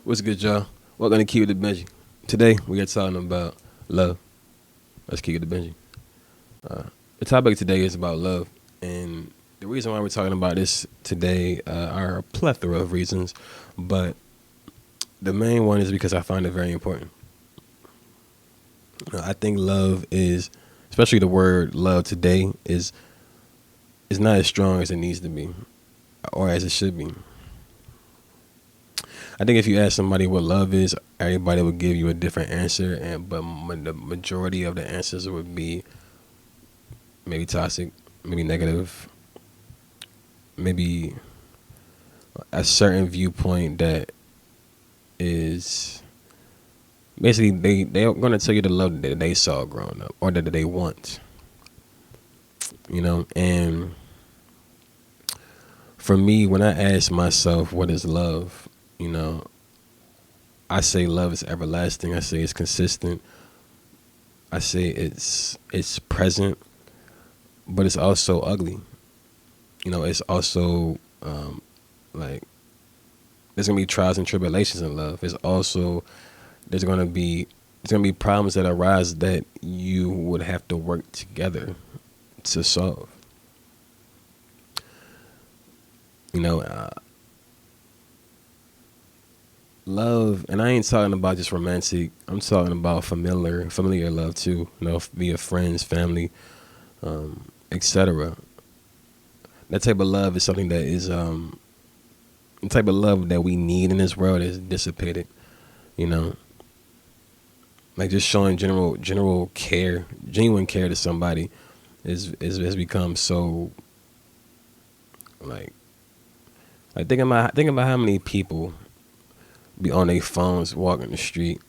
What's good, y'all? Welcome to Kiab the Benji. Today we are talking about love. Let's keep it to Benji. The topic today is about love, and the reason why we're talking about this today are a plethora of reasons, but the main one is because I find it very important. I think love is, especially the word love today, is not as strong as it needs to be, or as it should be. I think if you ask somebody what love is, everybody would give you a different answer, but the majority of the answers would be maybe toxic, maybe negative, maybe a certain viewpoint that is basically they're gonna tell you the love that they saw growing up or that they want, And for me, when I ask myself what is love, I say love is everlasting. I say it's consistent. I say it's present, but it's also ugly. It's also like there's gonna be trials and tribulations in love. It's also there's gonna be problems that arise that you would have to work together to solve. Love, and I ain't talking about just romantic. I'm talking about familiar love too. Via friends, family, etc. That type of love is something that is the type of love that we need in this world is dissipated. Like just showing general care, genuine care to somebody has become so like think about how many people be on their phones walking the street,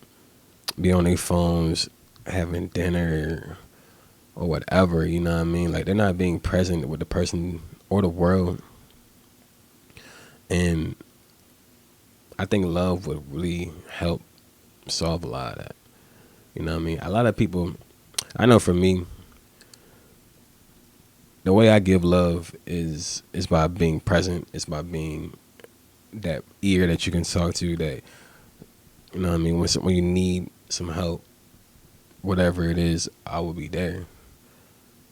be on their phones having dinner or whatever, you know what I mean? Like they're not being present with the person or the world. And I think love would really help solve a lot of that. You know what I mean? A lot of people, I know for me, the way I give love is by being present. It's by being that ear that you can talk to, that when you need some help, whatever it is, I will be there.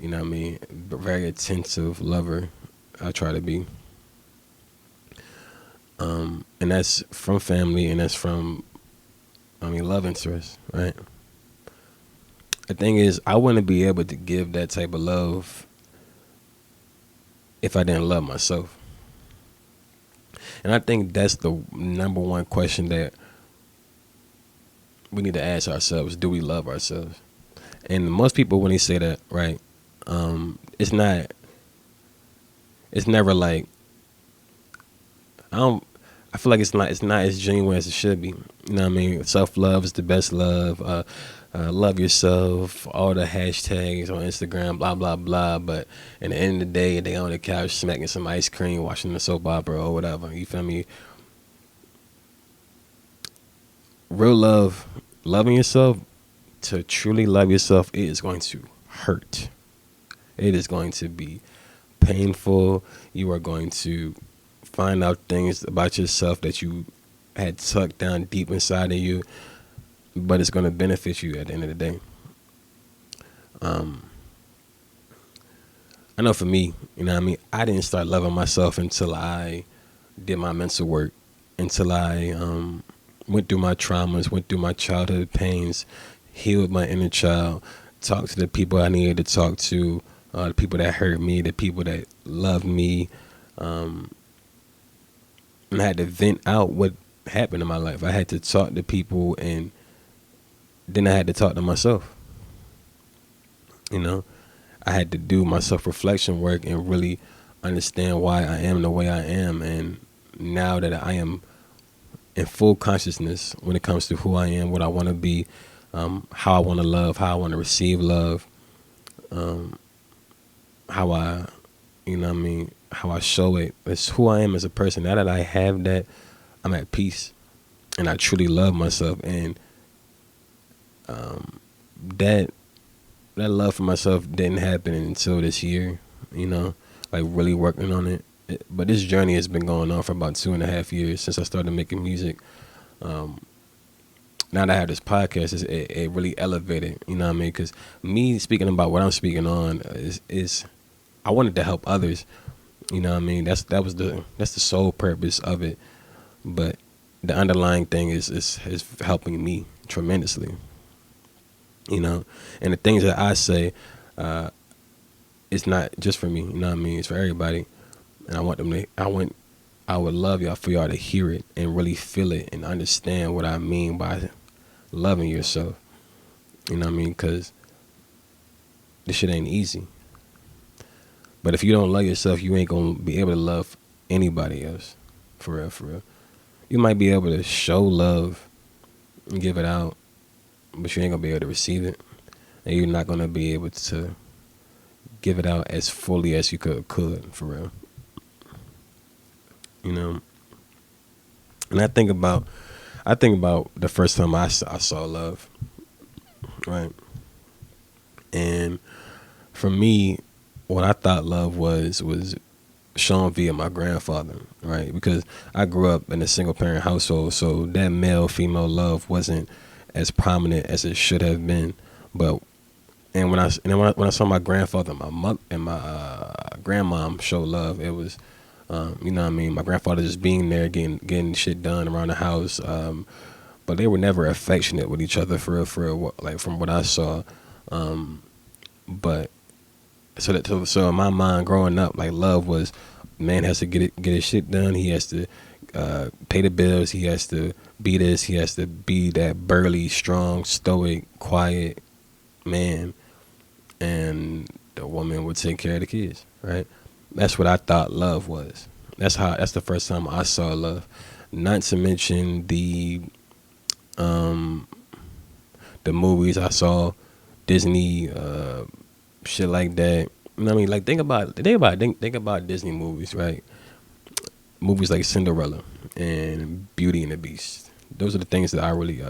A very attentive lover I try to be, and that's from family, and that's from love interest, right? The thing is, I wouldn't be able to give that type of love if I didn't love myself. And I think that's the number one question that we need to ask ourselves. Do we love ourselves? And most people, when they say that, right, it's never like, I feel like it's not as genuine as it should be. You know what I mean? Self-love is the best love. Love yourself, all the hashtags on Instagram, blah, blah, blah. But at the end of the day, they on the couch smacking some ice cream, watching the soap opera or whatever. You feel me? Real love, loving yourself, to truly love yourself, it is going to hurt. It is going to be painful. You are going to find out things about yourself that you had tucked down deep inside of you, but it's going to benefit you at the end of the day. I know for me, I didn't start loving myself until I did my mental work, until I went through my traumas, went through my childhood pains, healed my inner child, talked to the people I needed to talk to, the people that hurt me, the people that loved me, and I had to vent out what happened in my life. I had to talk to people, and then I had to talk to myself. I had to do my self-reflection work and really understand why I am the way I am. And now that I am in full consciousness when it comes to who I am, what I want to be, how I want to love, how I want to receive love, how I, how I show it. It's who I am as a person. Now that I have that, I'm at peace, and I truly love myself. And that love for myself didn't happen until this year, like really working on it. But this journey has been going on for about 2.5 years since I started making music. Now that I have this podcast, it really elevated. You know what I mean? Because me speaking about what I'm speaking on is I wanted to help others. You know what I mean? That's the sole purpose of it. But the underlying thing is helping me tremendously. You know, and the things that I say, it's not just for me. You know what I mean? It's for everybody. And I want them to. I would love y'all for y'all to hear it and really feel it and understand what I mean by loving yourself. You know what I mean? Because this shit ain't easy. But if you don't love yourself, you ain't gonna be able to love anybody else. For real, for real. You might be able to show love and give it out, but you ain't gonna be able to receive it, and you're not gonna be able to give it out as fully as you could for real. You know. And I think about the first time I saw love, right? And for me, what I thought love was shown via my grandfather, right? Because I grew up in a single parent household, so that male female love wasn't as prominent as it should have been. But and when I saw my grandfather, my mother, and my grandmom show love, it was you know what I mean. My grandfather just being there, getting shit done around the house. But they were never affectionate with each other for real, like from what I saw. But so in my mind growing up, like love was man has to get his shit done. He has to pay the bills. He has to be this. He has to be that burly, strong, stoic, quiet man, and the woman would take care of the kids. Right? That's what I thought love was. That's the first time I saw love. Not to mention the movies I saw, Disney, shit like that. You know what I mean? Like think about Disney movies, right? Movies like Cinderella and Beauty and the Beast. Those are the things that I really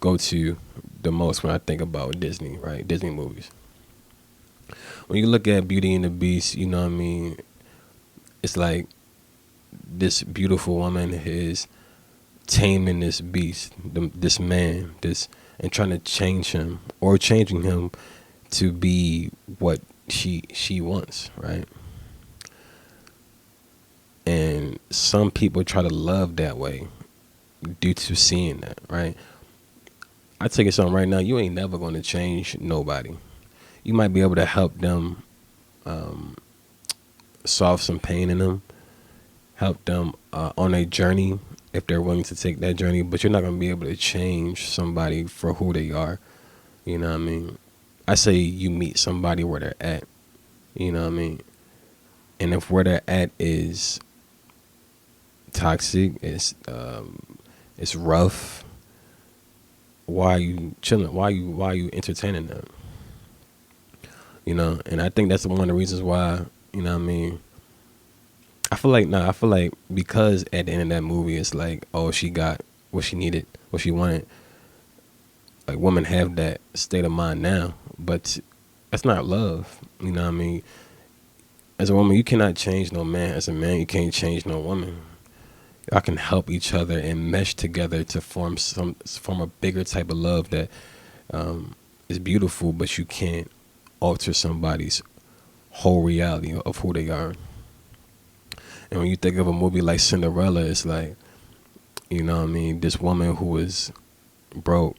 go to the most when I think about Disney, right? Disney movies. When you look at Beauty and the Beast, you know what I mean? It's like this beautiful woman is taming this beast, this man, and trying to change him or changing him to be what she wants, right? And some people try to love that way due to seeing that, right? I tell you something right now, you ain't never going to change nobody. You might be able to help them solve some pain in them, help them on a journey if they're willing to take that journey, but you're not going to be able to change somebody for who they are. You know what I mean? I say you meet somebody where they're at. You know what I mean? And if where they're at is toxic, it's rough, why are you chilling? Why are you entertaining them? You know, and I think that's one of the reasons why, you know what I mean, I feel like because at the end of that movie it's like, oh, she got what she needed, what she wanted. Like women have that state of mind now, but that's not love. You know what I mean? As a woman, you cannot change no man. As a man, you can't change no woman. Y'all can help each other and mesh together to form a bigger type of love that is beautiful, but you can't alter somebody's whole reality of who they are. And when you think of a movie like Cinderella, it's like, you know what I mean, this woman who was broke,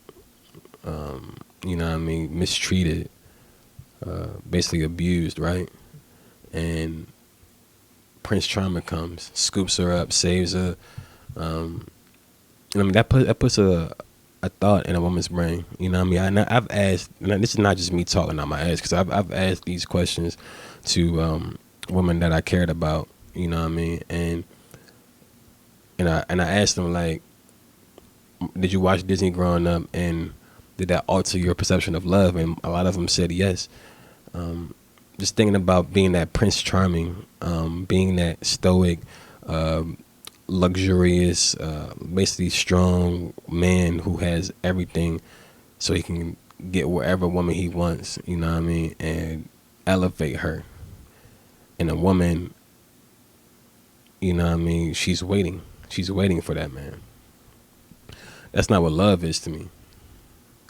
you know what I mean, mistreated, basically abused, right? And Prince Charming comes, scoops her up, saves her. I mean, that puts a thought in a woman's brain. You know what I mean? I've asked, and this is not just me talking out my ass, because I've asked these questions to women that I cared about. You know what I mean? And I asked them, like, did you watch Disney growing up, and did that alter your perception of love? And a lot of them said yes. Just thinking about being that Prince Charming, being that stoic, luxurious, basically strong man who has everything so he can get wherever woman he wants, you know what I mean, and elevate her. And a woman, you know what I mean, she's waiting for that man. That's not what love is to me.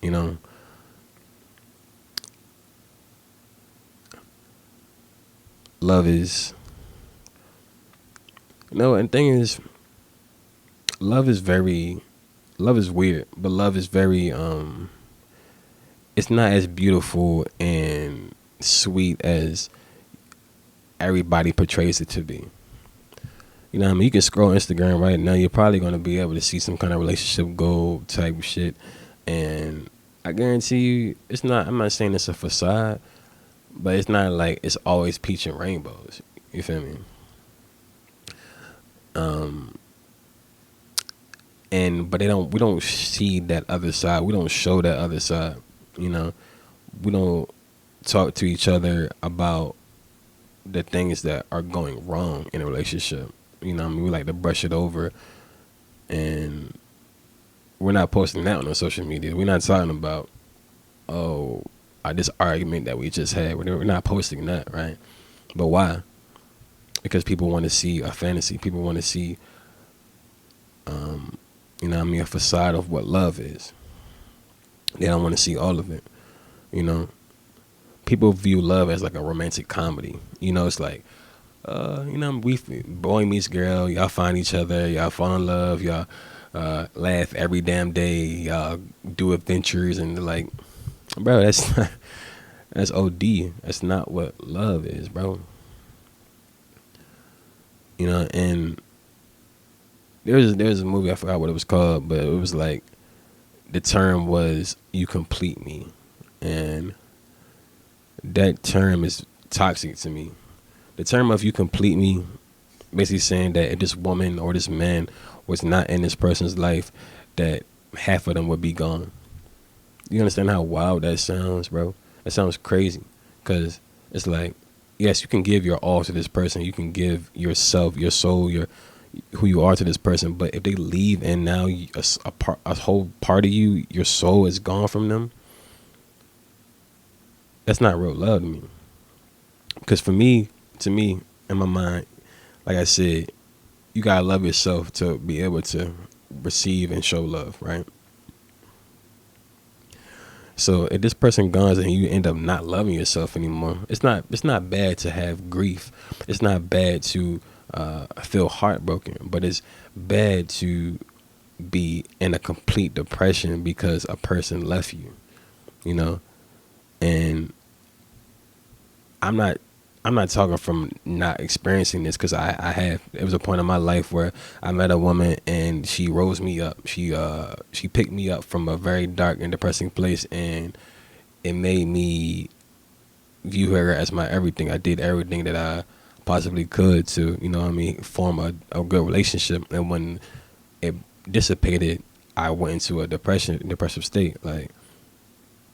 You know, love is, and thing is, love is very, love is weird, but love is very, it's not as beautiful and sweet as everybody portrays it to be. You know what I mean? You can scroll Instagram right now, you're probably going to be able to see some kind of relationship goal type shit. And I guarantee you, it's not, I'm not saying it's a facade, but it's not like it's always peach and rainbows. You feel me? Um, and but we don't see that other side. We don't show that other side. You know, we don't talk to each other about the things that are going wrong in a relationship. You know, what I mean, we like to brush it over, and we're not posting that on social media. We're not talking about, oh, this argument that we just had. We're not posting that, right? But why? Because people want to see a fantasy. People want to see, you know what I mean, a facade of what love is. They don't want to see all of it. You know, people view love as like a romantic comedy. You know, it's like, you know, we boy meets girl, y'all find each other, y'all fall in love, y'all laugh every damn day, y'all do adventures, and like, bro, that's not, that's OD. That's not what love is, bro. You know, and there's a movie, I forgot what it was called, but it was like the term was "you complete me," and that term is toxic to me. The term of "you complete me" basically saying that if this woman or this man was not in this person's life, that half of them would be gone. You understand how wild that sounds, bro? That sounds crazy, because it's like, yes, you can give your all to this person. You can give yourself, your soul, your who you are to this person. But if they leave and now a whole part of you, your soul is gone from them, that's not real love to me. Because for me, to me, in my mind, like I said, you gotta love yourself to be able to receive and show love, right? So if this person goes and you end up not loving yourself anymore, it's not bad to have grief. It's not bad to feel heartbroken, but it's bad to be in a complete depression because a person left you. You know, and I'm not I'm not talking from not experiencing this, because I have. It was a point in my life where I met a woman and she rose me up. She picked me up from a very dark and depressing place, and it made me view her as my everything. I did everything that I possibly could to, what I mean, form a good relationship. And when it dissipated, I went into a depressive state. Like,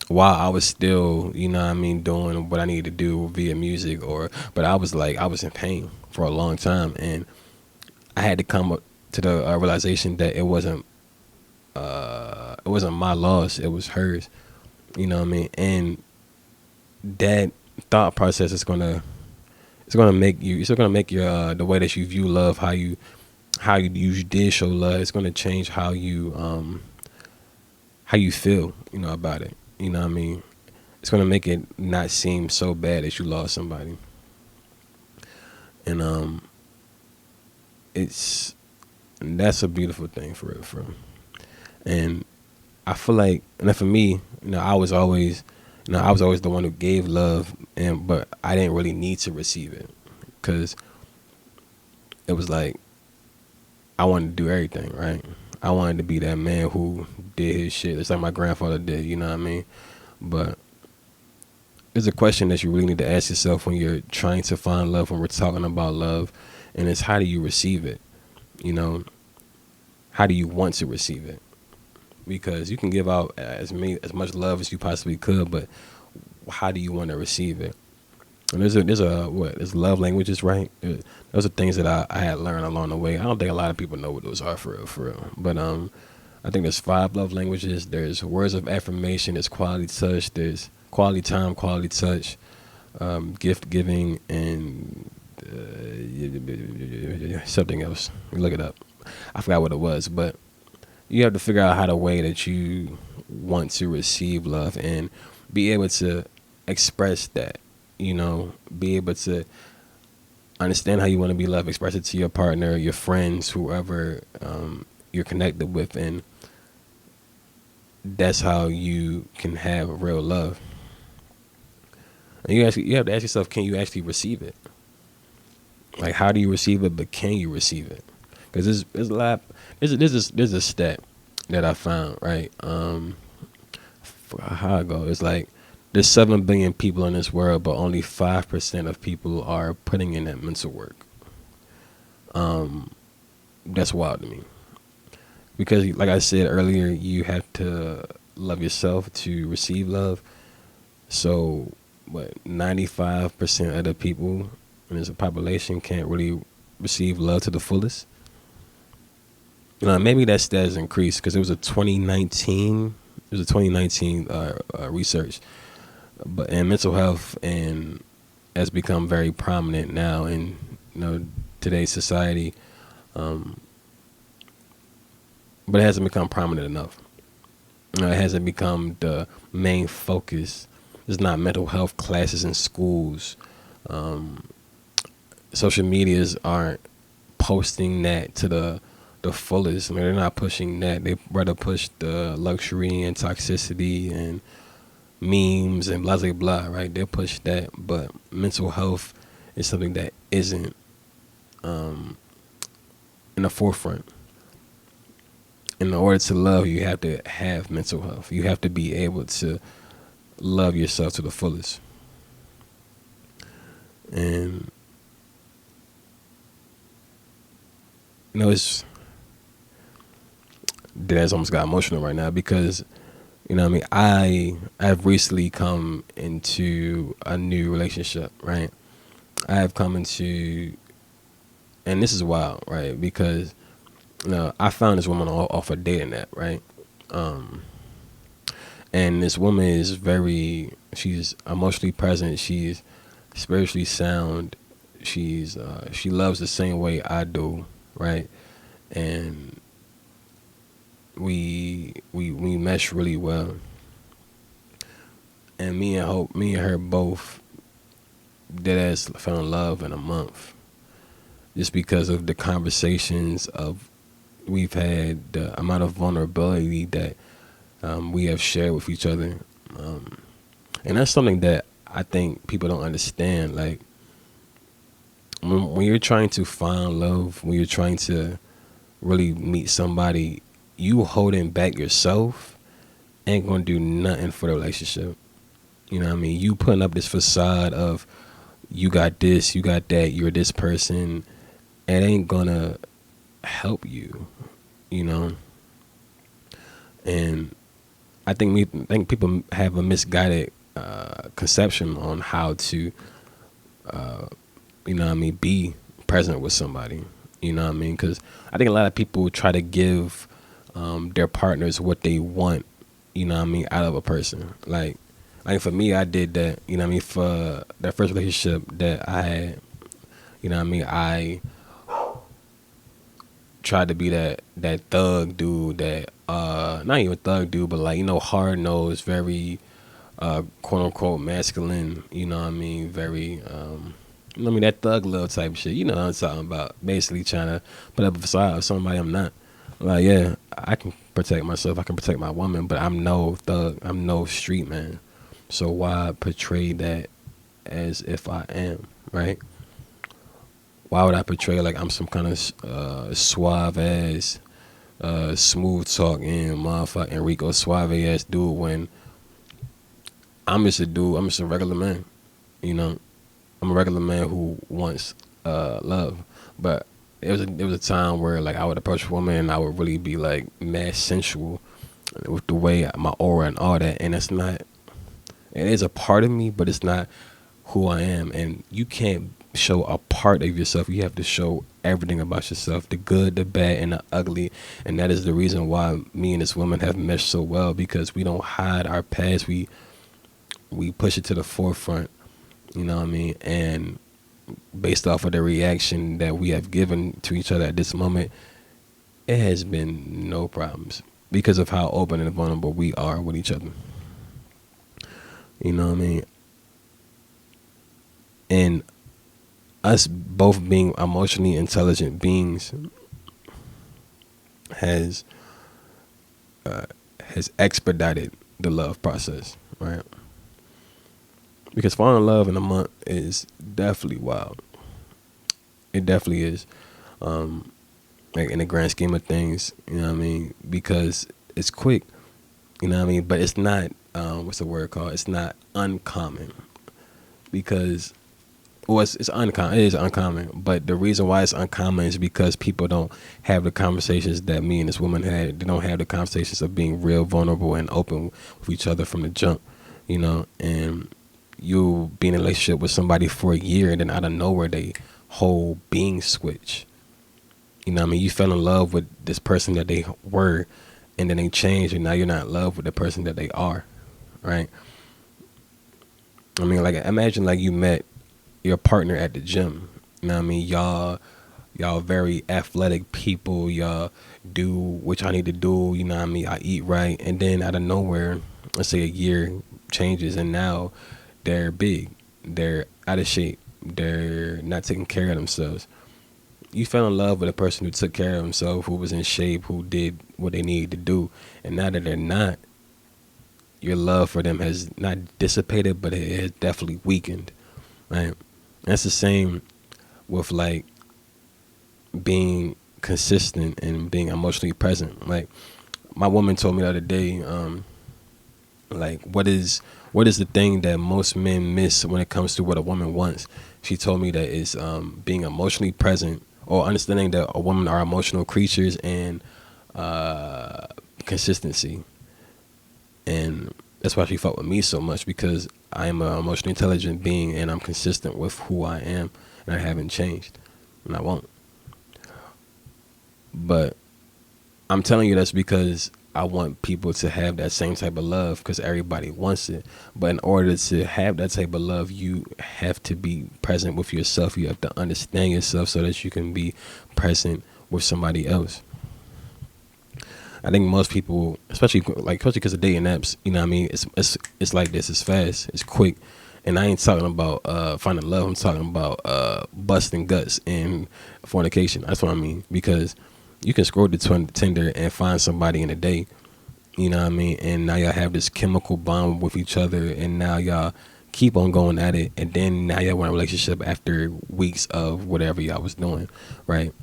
while I was still, what I mean, doing what I needed to do via music, but I was like, I was in pain for a long time, and I had to come up to the realization that it wasn't my loss, it was hers. You know what I mean? And that thought process it's gonna make your the way that you view love, how you did show love. It's gonna change how you feel, about it. You know what I mean? It's gonna make it not seem so bad that you lost somebody. And it's and that's a beautiful thing, for real, for real. And I feel like, and then for me, I was always the one who gave love, but I didn't really need to receive it, because it was like I wanted to do everything right. I wanted to be that man who did his shit. It's like my grandfather did. You know what I mean? But there's a question that you really need to ask yourself when you're trying to find love, when we're talking about love, and it's, how do you receive it? You know, how do you want to receive it? Because you can give out as much love as you possibly could, but how do you want to receive it? And there's love languages, right? Those are things that I had learned along the way. I don't think a lot of people know what those are, for real, for real. But I think there's 5 love languages. There's words of affirmation. There's quality touch. There's quality time, quality touch, gift giving, and something else. Look it up. I forgot what it was, but you have to figure out how the way that you want to receive love and be able to express that. Be able to understand how you want to be loved, express it to your partner, your friends, whoever you're connected with, and that's how you can have real love. And you have to ask yourself, can you actually receive it? Like, how do you receive it? But can you receive it? Because there's a lot. There's a stat that I found, right. How it go? It's like there's 7 billion people in this world, but only 5% of people are putting in that mental work. That's wild to me. Because, like I said earlier, you have to love yourself to receive love. So, what 95% of the people in this population can't really receive love to the fullest. Maybe that stat has increased because it was a 2019. It was a 2019 research, but and mental health and has become very prominent now in today's society, but it hasn't become prominent enough. It hasn't become the main focus. There's not mental health classes in schools. Social medias aren't posting that to the fullest. I mean, they're not pushing that. They rather push the luxury and toxicity and memes and blah blah blah. Right? They push that, but mental health is something that isn't in the forefront. In order to love, you have to have mental health. You have to be able to love yourself to the fullest. And it's Dad's almost got emotional right now because what I mean. I've recently come into a new relationship, right? I have come into, and this is wild, right? Because I found this woman off a dating app, right? And this woman is she's emotionally present. She's spiritually sound. She loves the same way I do, right? And we mesh really well. And me and her both dead ass fell in love in a month, just because of the conversations of we've had, the amount of vulnerability that we have shared with each other, and that's something that I think people don't understand. Like when you're trying to find love, when you're trying to really meet somebody, you holding back yourself ain't gonna do nothing for the relationship. You know what I mean? You putting up this facade of you got this, you got that, you're this person, it ain't gonna help you, you know? And I think people have a misguided conception on how to, be present with somebody. You know what I mean? Because I think a lot of people try to give their partners what they want, out of a person. Like for me, I did that, for that first relationship that I had, I tried to be that thug dude, that not even thug dude, but like, hard nosed, very quote unquote masculine, very that thug love type shit. You know what I'm talking about. Basically trying to put up a facade of somebody I'm not. Like, yeah, I can protect myself, I can protect my woman, but I'm no thug, I'm no street man. So why portray that as if I am, right? Why would I portray like I'm some kind of suave ass, smooth talking motherfucking Rico Suave ass dude when I'm just a dude, I'm just a regular man, I'm a regular man who wants love. But it was a time where like I would approach a woman and I would really be like mad sensual with the way my aura and all that, and it's not. It is a part of me, but it's not who I am. And you can't show a part of yourself. You have to show everything about yourself, the good, the bad, and the ugly. And that is the reason why me and this woman have meshed so well, because we don't hide our past. We push it to the forefront. You know what I mean? And based off of the reaction that we have given to each other at this moment, it has been no problems because of how open and vulnerable we are with each other. You know what I mean? And us both being emotionally intelligent beings has uh, has expedited the love process, right? Because falling in love in a month is definitely wild. It definitely is. Um, like in the grand scheme of things, you know what I mean? Because it's quick, you know what I mean? But it's not, what's the word called? It's not uncommon because, well, it's uncommon. It is uncommon. But the reason why it's uncommon is because people don't have the conversations that me and this woman had. They don't have the conversations of being real vulnerable and open with each other from the jump, you know? And you be in a relationship with somebody for a year and then out of nowhere, they whole being switch. You know what I mean? You fell in love with this person that they were, and then they changed, and now you're not in love with the person that they are, right? I mean, like imagine like you met your partner at the gym. You know what I mean? Y'all very athletic people. Y'all do what y'all need to do. You know what I mean? I eat right, and then out of nowhere, let's say a year changes, and now they're big, they're out of shape, they're not taking care of themselves. You fell in love with a person who took care of himself, who was in shape, who did what they needed to do, and now that they're not, your love for them has not dissipated, but it has definitely weakened, right? That's the same with like being consistent and being emotionally present. Like my woman told me the other day, like what is the thing that most men miss when it comes to what a woman wants. She told me that it's being emotionally present or understanding that a woman are emotional creatures and uh, consistency. And that's why she fought with me so much, because I am an emotionally intelligent being and I'm consistent with who I am, and I haven't changed, and I won't. But I'm telling you that's because I want people to have that same type of love, because everybody wants it. But in order to have that type of love, you have to be present with yourself. You have to understand yourself so that you can be present with somebody else. I think most people, especially because of dating apps, you know what I mean? It's like this. It's fast. It's quick. And I ain't talking about finding love. I'm talking about busting guts and fornication. That's what I mean. Because you can scroll to Tinder and find somebody in a day. You know what I mean? And now y'all have this chemical bond with each other, and now y'all keep on going at it, and then now y'all want a relationship after weeks of whatever y'all was doing, right?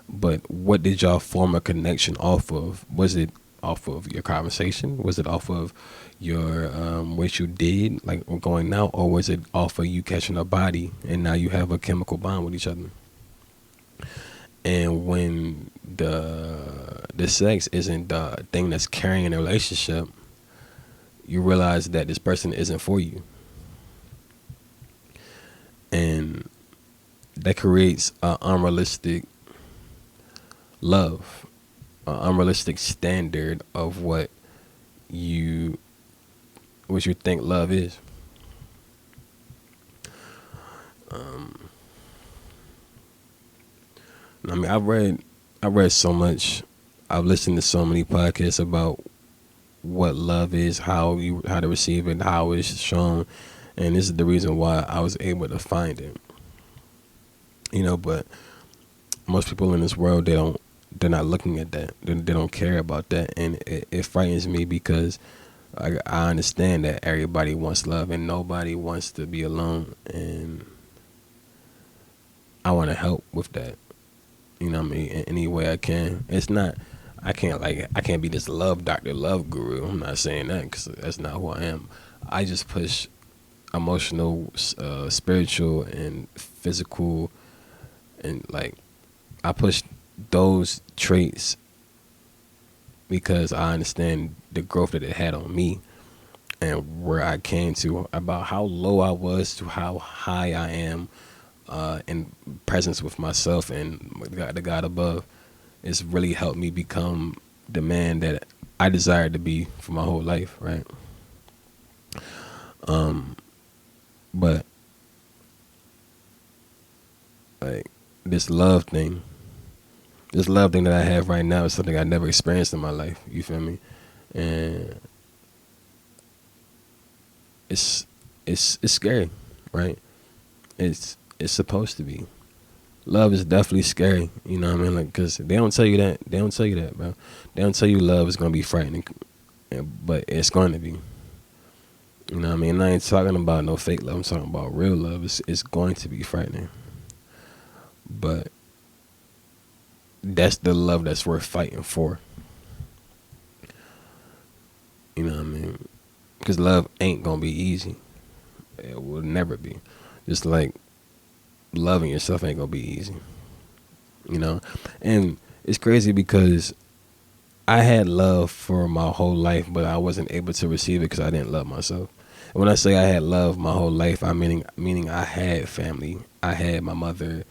But what did y'all form a connection off of? Was it off of your conversation? Was it off of your what you did, like going out, or was it off of you catching a body and now you have a chemical bond with each other? And when the sex isn't the thing that's carrying a relationship, you realize that this person isn't for you, and that creates an unrealistic love, an unrealistic standard of you what you think love is. Um, I mean, I read so much. I've listened to so many podcasts about what love is, how to receive it, how it's shown, and this is the reason why I was able to find it. You know, but most people in this world, they're not looking at that. They don't care about that, and it frightens me because I understand that everybody wants love and nobody wants to be alone, and I want to help with that. You know what I mean? In any way I can. It's not. I can't be this love doctor, love guru. I'm not saying that because that's not who I am. I just push emotional, spiritual, and physical, and like I push those traits because I understand the growth that it had on me and where I came to, about how low I was to how high I am in presence with myself and the God above. It's really helped me become the man that I desired to be for my whole life, right? Um, but like this love thing, This love thing that I have right now is something I never experienced in my life. You feel me? And it's scary, right? It's supposed to be. Love is definitely scary. You know what I mean? Like, cause they don't tell you that. They don't tell you that, bro. They don't tell you love is gonna be frightening, but it's going to be. You know what I mean? And I ain't talking about no fake love. I'm talking about real love. It's going to be frightening, but that's the love that's worth fighting for. You know what I mean? Because love ain't gonna be easy. It will never be. Just like loving yourself ain't gonna be easy. You know? And it's crazy because I had love for my whole life, but I wasn't able to receive it because I didn't love myself. And when I say I had love my whole life, I meaning I had family. I had my mother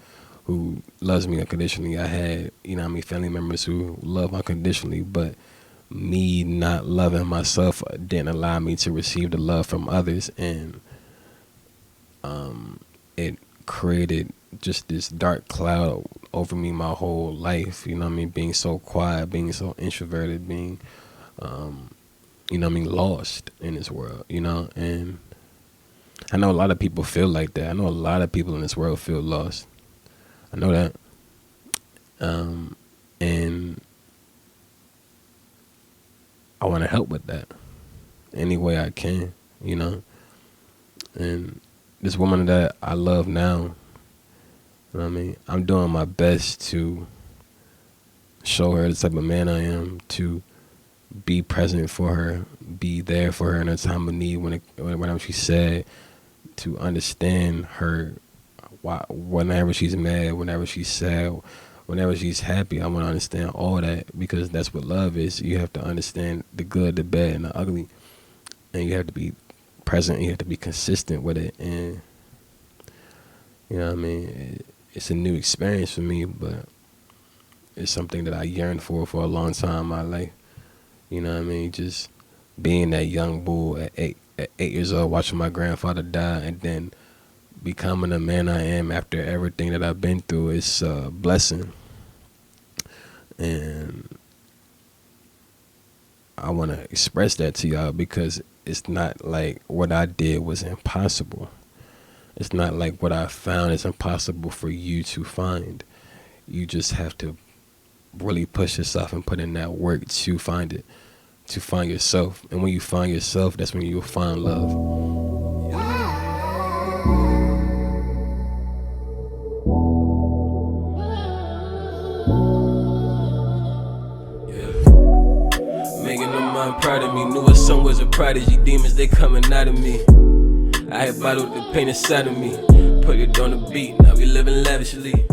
who loves me unconditionally. I had, you know what I mean, family members who love unconditionally, but me not loving myself didn't allow me to receive the love from others, and it created just this dark cloud over me my whole life. You know what I mean? Being so quiet, being so introverted, being you know what I mean, lost in this world, you know. And I know a lot of people feel like that. I know a lot of people in this world feel lost. I know that. And I want to help with that any way I can, you know. And this woman that I love now, you know what I mean, I'm doing my best to show her the type of man I am, to be present for her, be there for her in a time of need whenever she's sad, to understand her whenever she's mad, whenever she's sad, whenever she's happy. I want to understand all that, because that's what love is. You have to understand the good, the bad, and the ugly, and you have to be present. You have to be consistent with it. And you know what I mean, it's a new experience for me, but it's something that I yearned for a long time in my life. You know what I mean? Just being that young bull at 8 years old, watching my grandfather die, and then becoming the man I am after everything that I've been through. It's a blessing. And I want to express that to y'all, because it's not like what I did was impossible. It's not like what I found is impossible for you to find. You just have to really push yourself and put in that work to find it, to find yourself. And when you find yourself, that's when you'll find love. Making them mind proud of me. Knew a son was a prodigy. Demons, they coming out of me. I had bottled the pain inside of me. Put it on the beat, now we living lavishly.